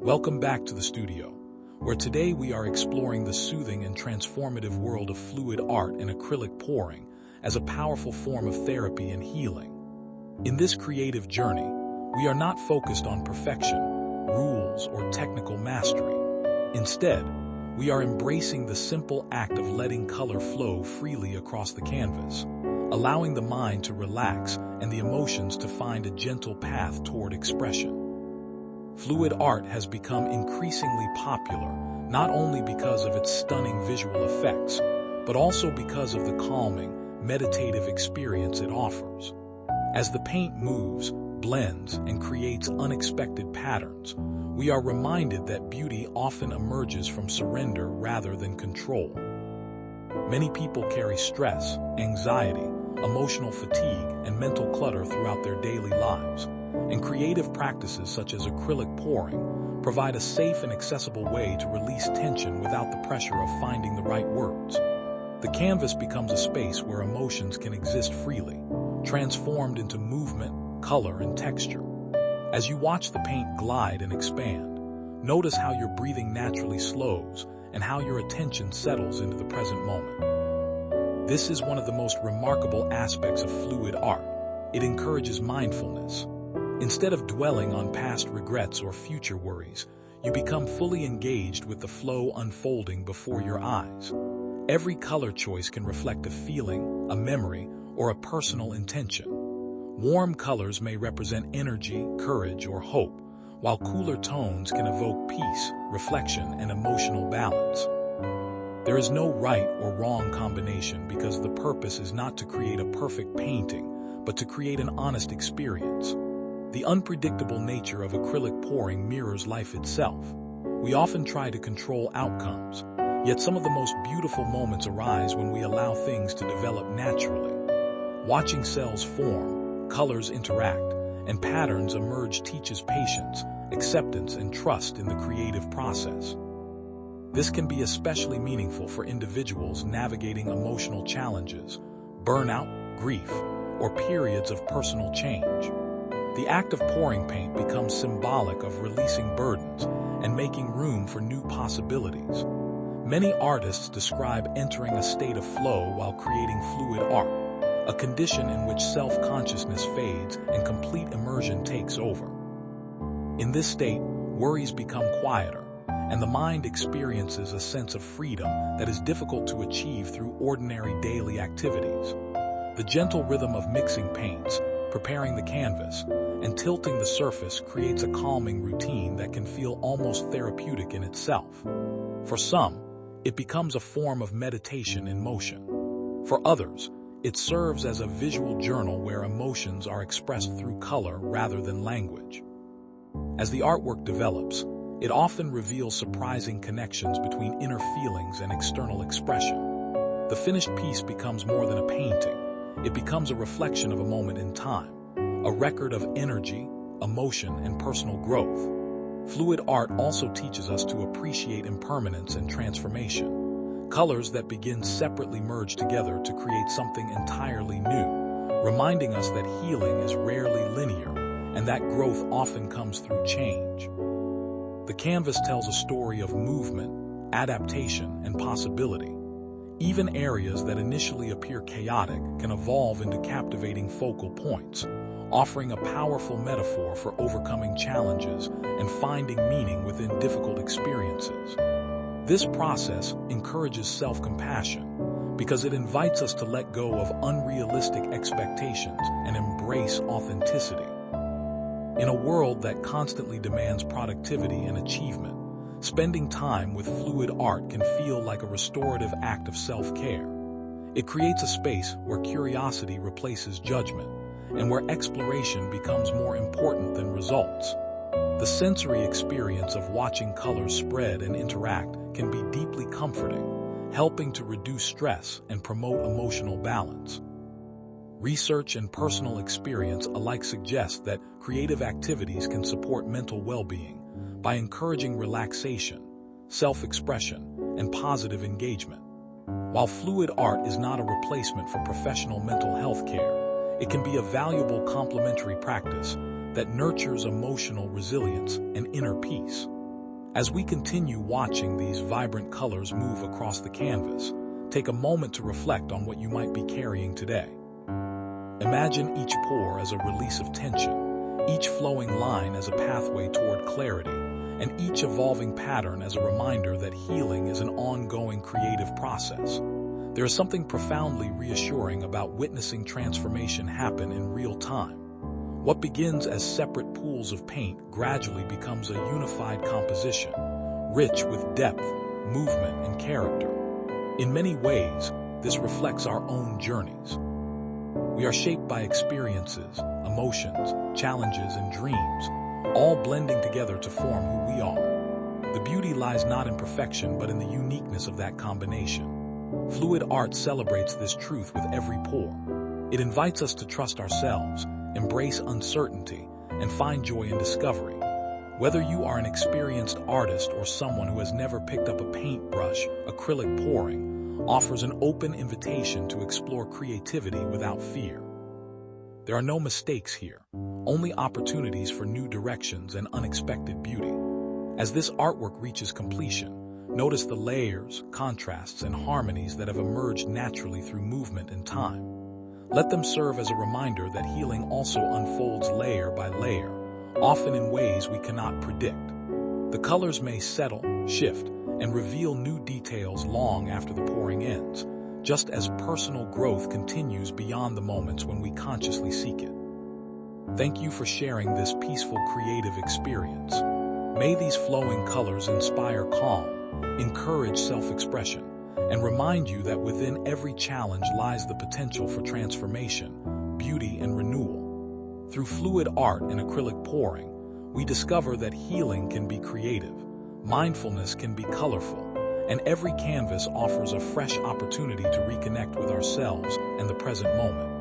Welcome back to the studio, where today we are exploring the soothing and transformative world of fluid art and acrylic pouring as a powerful form of therapy and healing. In this creative journey, we are not focused on perfection, rules, or technical mastery. Instead, we are embracing the simple act of letting color flow freely across the canvas, allowing the mind to relax and the emotions to find a gentle path toward expression. Fluid art has become increasingly popular, not only because of its stunning visual effects, but also because of the calming, meditative experience it offers. As the paint moves, blends, and creates unexpected patterns, we are reminded that beauty often emerges from surrender rather than control. Many people carry stress, anxiety, emotional fatigue, and mental clutter throughout their daily lives, and creative practices such as acrylic pouring provide a safe and accessible way to release tension without the pressure of finding the right words. The canvas becomes a space where emotions can exist freely, transformed into movement, color, and texture. As you watch the paint glide and expand, notice how your breathing naturally slows and how your attention settles into the present moment. This is one of the most remarkable aspects of fluid art. It encourages mindfulness. Instead of dwelling on past regrets or future worries, you become fully engaged with the flow unfolding before your eyes. Every color choice can reflect a feeling, a memory, or a personal intention. Warm colors may represent energy, courage, or hope, while cooler tones can evoke peace, reflection, and emotional balance. There is no right or wrong combination because the purpose is not to create a perfect painting, but to create an honest experience. The unpredictable nature of acrylic pouring mirrors life itself. We often try to control outcomes, yet some of the most beautiful moments arise when we allow things to develop naturally. Watching cells form, colors interact, and patterns emerge teaches patience, acceptance, and trust in the creative process. This can be especially meaningful for individuals navigating emotional challenges, burnout, grief, or periods of personal change. The act of pouring paint becomes symbolic of releasing burdens and making room for new possibilities. Many artists describe entering a state of flow while creating fluid art, a condition in which self-consciousness fades and complete immersion takes over. In this state, worries become quieter, and the mind experiences a sense of freedom that is difficult to achieve through ordinary daily activities. The gentle rhythm of mixing paints, preparing the canvas, and tilting the surface creates a calming routine that can feel almost therapeutic in itself. For some, it becomes a form of meditation in motion. For others, it serves as a visual journal where emotions are expressed through color rather than language. As the artwork develops, it often reveals surprising connections between inner feelings and external expression. The finished piece becomes more than a painting. It becomes a reflection of a moment in time, a record of energy, emotion, and personal growth. Fluid art also teaches us to appreciate impermanence and transformation. Colors that begin separately merge together to create something entirely new, reminding us that healing is rarely linear and that growth often comes through change. The canvas tells a story of movement, adaptation, and possibility. Even areas that initially appear chaotic can evolve into captivating focal points, offering a powerful metaphor for overcoming challenges and finding meaning within difficult experiences. This process encourages self-compassion because it invites us to let go of unrealistic expectations and embrace authenticity. In a world that constantly demands productivity and achievement, spending time with fluid art can feel like a restorative act of self-care. It creates a space where curiosity replaces judgment and where exploration becomes more important than results. The sensory experience of watching colors spread and interact can be deeply comforting, helping to reduce stress and promote emotional balance. Research and personal experience alike suggest that creative activities can support mental well-being by encouraging relaxation, self-expression, and positive engagement. While fluid art is not a replacement for professional mental health care, it can be a valuable complementary practice that nurtures emotional resilience and inner peace. As we continue watching these vibrant colors move across the canvas, take a moment to reflect on what you might be carrying today. Imagine each pour as a release of tension, each flowing line as a pathway toward clarity, and each evolving pattern as a reminder that healing is an ongoing creative process. There is something profoundly reassuring about witnessing transformation happen in real time. What begins as separate pools of paint gradually becomes a unified composition, rich with depth, movement, and character. In many ways, this reflects our own journeys. We are shaped by experiences, emotions, challenges, and dreams, all blending together to form who we are. The beauty lies not in perfection, but in the uniqueness of that combination. Fluid art celebrates this truth with every pour. It invites us to trust ourselves, embrace uncertainty, and find joy in discovery. Whether you are an experienced artist or someone who has never picked up a paintbrush, acrylic pouring offers an open invitation to explore creativity without fear. There are no mistakes here, only opportunities for new directions and unexpected beauty. As this artwork reaches completion, notice the layers, contrasts, and harmonies that have emerged naturally through movement and time. Let them serve as a reminder that healing also unfolds layer by layer, often in ways we cannot predict. The colors may settle, shift, and reveal new details long after the pouring ends, just as personal growth continues beyond the moments when we consciously seek it. Thank you for sharing this peaceful creative experience. May these flowing colors inspire calm, encourage self-expression, and remind you that within every challenge lies the potential for transformation, beauty, and renewal. Through fluid art and acrylic pouring, we discover that healing can be creative, mindfulness can be colorful, and every canvas offers a fresh opportunity to reconnect with ourselves and the present moment.